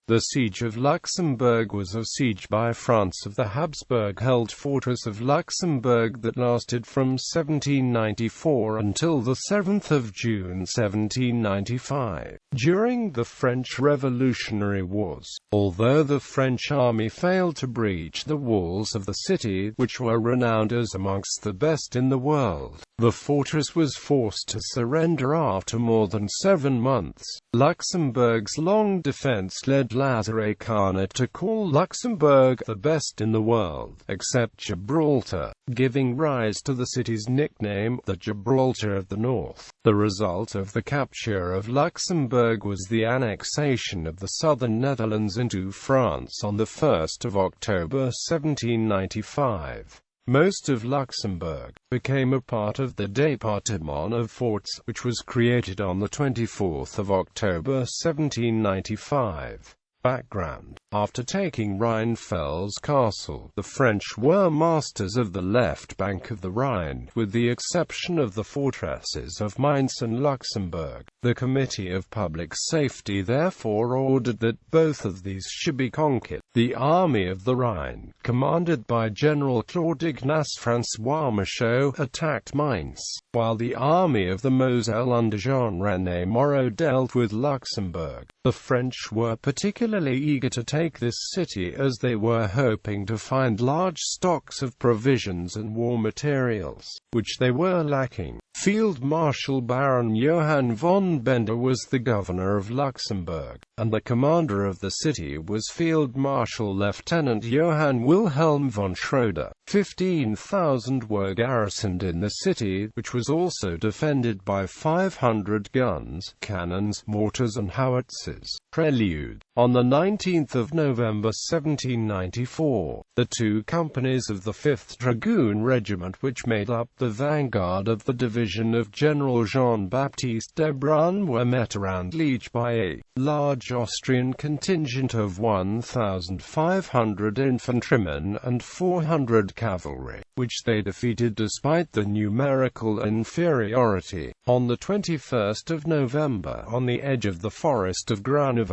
The siege of Luxembourg was a siege by France of the Habsburg-held Fortress of Luxembourg that lasted from 1794 until the 7th of June 1795. During the French Revolutionary Wars, although the French army failed to breach the walls of the city, which were renowned as amongst the best in the world, the fortress was forced to surrender after more than 7 months. Luxembourg's long defense led Lazare Carnot to call Luxembourg the best in the world, except Gibraltar, giving rise to the city's nickname, the Gibraltar of the North. The result of the capture of Luxembourg was the annexation of the southern Netherlands into France on the 1st of October 1795. Most of Luxembourg became a part of the Département of Forts, which was created on the 24th of October 1795. Background: after taking Rheinfels Castle, the French were masters of the left bank of the Rhine, with the exception of the fortresses of Mainz and Luxembourg. The Committee of Public Safety therefore ordered that both of these should be conquered. The Army of the Rhine, commanded by General Claude-Ignace François Michaud, attacked Mainz, while the Army of the Moselle under Jean-René Moreau dealt with Luxembourg. The French were particularly eager to take this city as they were hoping to find large stocks of provisions and war materials, which they were lacking. Field Marshal Baron Johann von Bender was the governor of Luxembourg, and the commander of the city was Field Marshal Lieutenant Johann Wilhelm von Schroeder. 15,000 were garrisoned in the city, which was also defended by 500 guns, cannons, mortars and howitzers. Prelude. On the 19th of November 1794, the 2 companies of the 5th Dragoon Regiment, which made up the vanguard of the division of General Jean-Baptiste Lebrun, were met around Liege by a large Austrian contingent of 1,500 infantrymen and 400 cavalry, which they defeated despite the numerical inferiority. On the 21st of November, on the edge of the forest of Grunewald,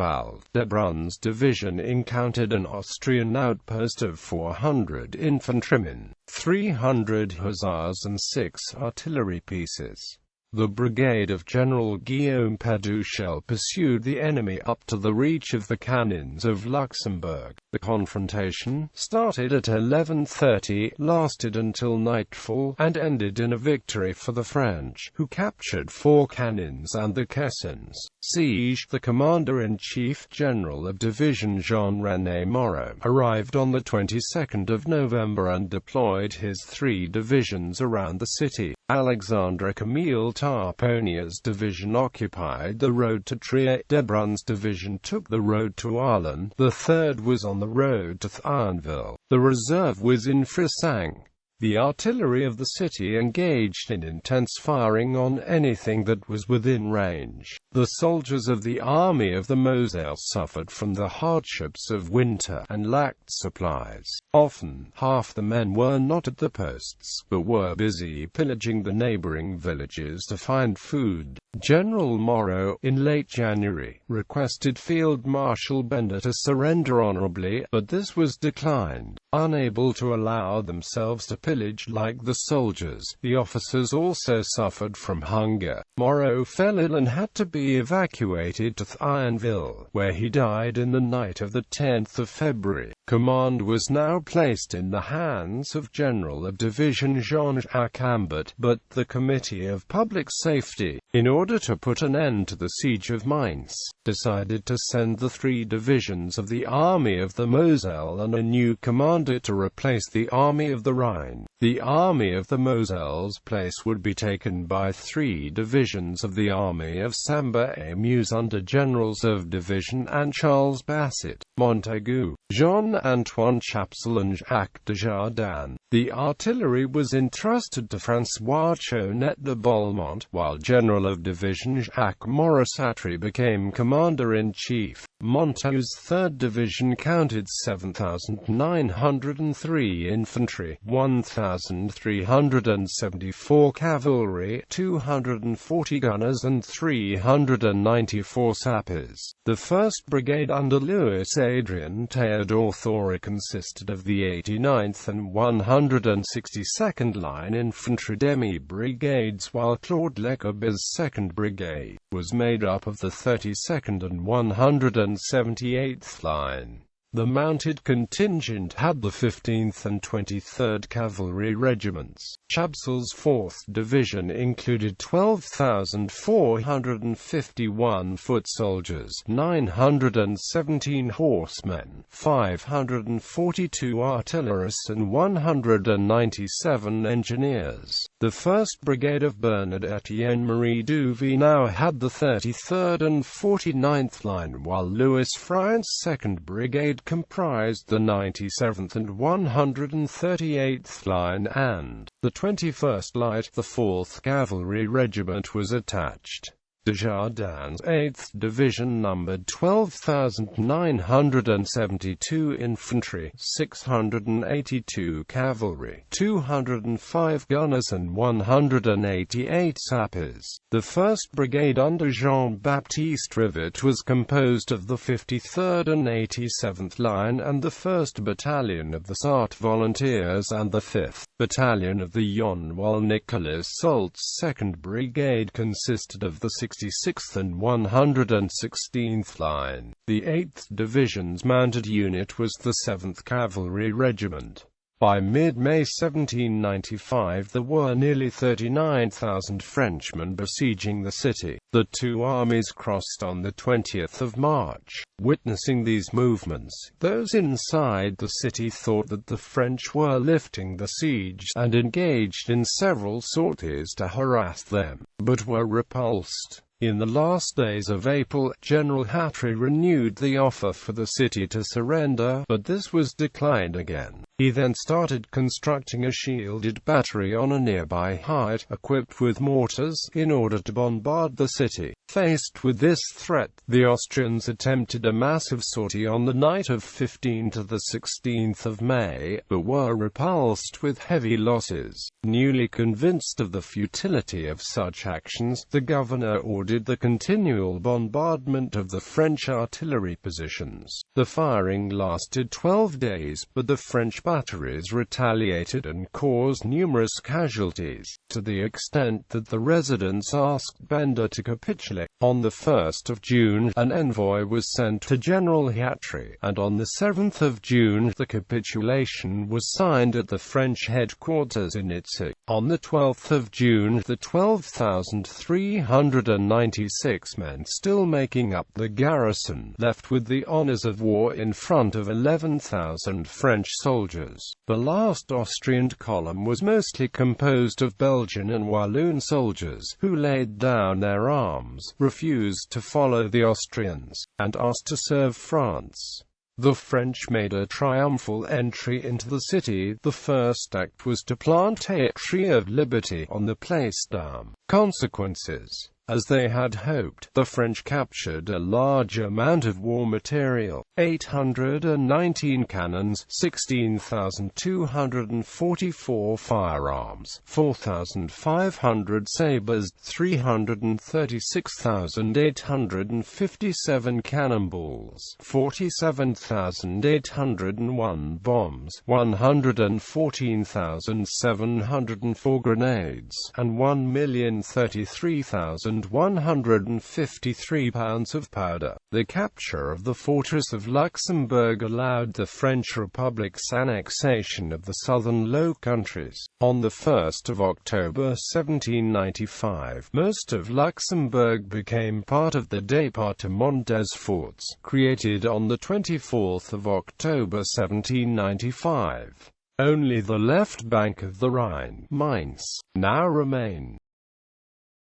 Lebrun's division encountered an Austrian outpost of 400 infantrymen, 300 hussars and 6 artillery pieces. The brigade of General Guillaume Péduchel pursued the enemy up to the reach of the cannons of Luxembourg. The confrontation, started at 11:30, lasted until nightfall, and ended in a victory for the French, who captured 4 cannons and the caissons. Siege. The Commander-in-Chief, General of Division Jean-René Moreau, arrived on the 22nd of November and deployed his 3 divisions around the city. Alexandre Camille Tarponia's division occupied the road to Trier. Lebrun's division took the road to Arlon. The 3rd was on the road to Thionville. The reserve was in Frisang. The artillery of the city engaged in intense firing on anything that was within range. The soldiers of the Army of the Moselle suffered from the hardships of winter, and lacked supplies. Often, half the men were not at the posts, but were busy pillaging the neighboring villages to find food. General Moreau, in late January, requested Field Marshal Bender to surrender honorably, but this was declined. Unable to allow themselves to pillage like the soldiers, the officers also suffered from hunger. Moreau fell ill and had to be evacuated to Thionville, where he died in the night of the 10th of February. Command was now placed in the hands of General of Division Jean-Jacques Ambert, but the Committee of Public Safety, in order to put an end to the siege of Mainz, decided to send the 3 divisions of the Army of the Moselle and a new commander to replace the Army of the Rhine. The Army of the Moselle's place would be taken by 3 divisions of the Army of Sambre-et-Meuse under Generals of Division and Charles Basset, Montaigu, Jean-Antoine Chapsel and Jacques Desjardins. The artillery was entrusted to François Chonet de Beaumont, while General of Division Jacques Morisatri became Commander-in-Chief. Monteau's 3rd Division counted 7,903 infantry, 1,374 cavalry, 240 gunners and 394 sappers. The 1st Brigade under Louis-Adrien Théodore Thoré consisted of the 89th and 162nd Line Infantry demi-brigades, while Claude Lecourbe's 2nd Brigade was made up of the 32nd and 178th Line. The mounted contingent had the 15th and 23rd Cavalry Regiments. Chabsel's 4th Division included 12,451 foot soldiers, 917 horsemen, 542 artillerists and 197 engineers. The 1st Brigade of Bernard-Etienne-Marie Duvy now had the 33rd and 49th Line, while Louis Friant's 2nd Brigade comprised the 97th and 138th Line, and the 21st Light, the 4th Cavalry Regiment, was attached. Desjardins' 8th Division numbered 12,972 infantry, 682 cavalry, 205 gunners and 188 sappers. The 1st Brigade under Jean-Baptiste Rivet was composed of the 53rd and 87th Line and the 1st Battalion of the Sarthe Volunteers and the 5th Battalion of the Yonne, while Nicolas Sault's 2nd Brigade consisted of the 66th and 116th Line. The 8th Division's mounted unit was the 7th Cavalry Regiment. By mid-May 1795 there were nearly 39,000 Frenchmen besieging the city. The two armies crossed on the 20th of March. Witnessing these movements, those inside the city thought that the French were lifting the siege, and engaged in several sorties to harass them, but were repulsed. In the last days of April, General Hatry renewed the offer for the city to surrender, but this was declined again. He then started constructing a shielded battery on a nearby height, equipped with mortars, in order to bombard the city. Faced with this threat, the Austrians attempted a massive sortie on the night of 15 to the 16th of May, but were repulsed with heavy losses. Newly convinced of the futility of such actions, the governor ordered the continual bombardment of the French artillery positions. The firing lasted 12 days, but the French batteries retaliated and caused numerous casualties, to the extent that the residents asked Benda to capitulate. On the 1st of June, an envoy was sent to General Hatry, and on the 7th of June, the capitulation was signed at the French headquarters in Itzy. On the 12th of June, the 12,396 men still making up the garrison left with the honors of war in front of 11,000 French soldiers. The last Austrian column was mostly composed of Belgian and Walloon soldiers, who laid down their arms, refused to follow the Austrians, and asked to serve France. The French made a triumphal entry into the city. The first act was to plant a Tree of Liberty on the Place d'Armes. Consequences. As they had hoped, the French captured a large amount of war material, 819 cannons, 16,244 firearms, 4,500 sabres, 336,857 cannonballs, 47,801 bombs, 114,704 grenades, and 1,033,153 pounds of powder. The capture of the Fortress of Luxembourg allowed the French Republic's annexation of the southern Low Countries. On the 1st of October 1795, most of Luxembourg became part of the Département des Forts, created on the 24th of October 1795. Only the left bank of the Rhine, Mainz, now remained.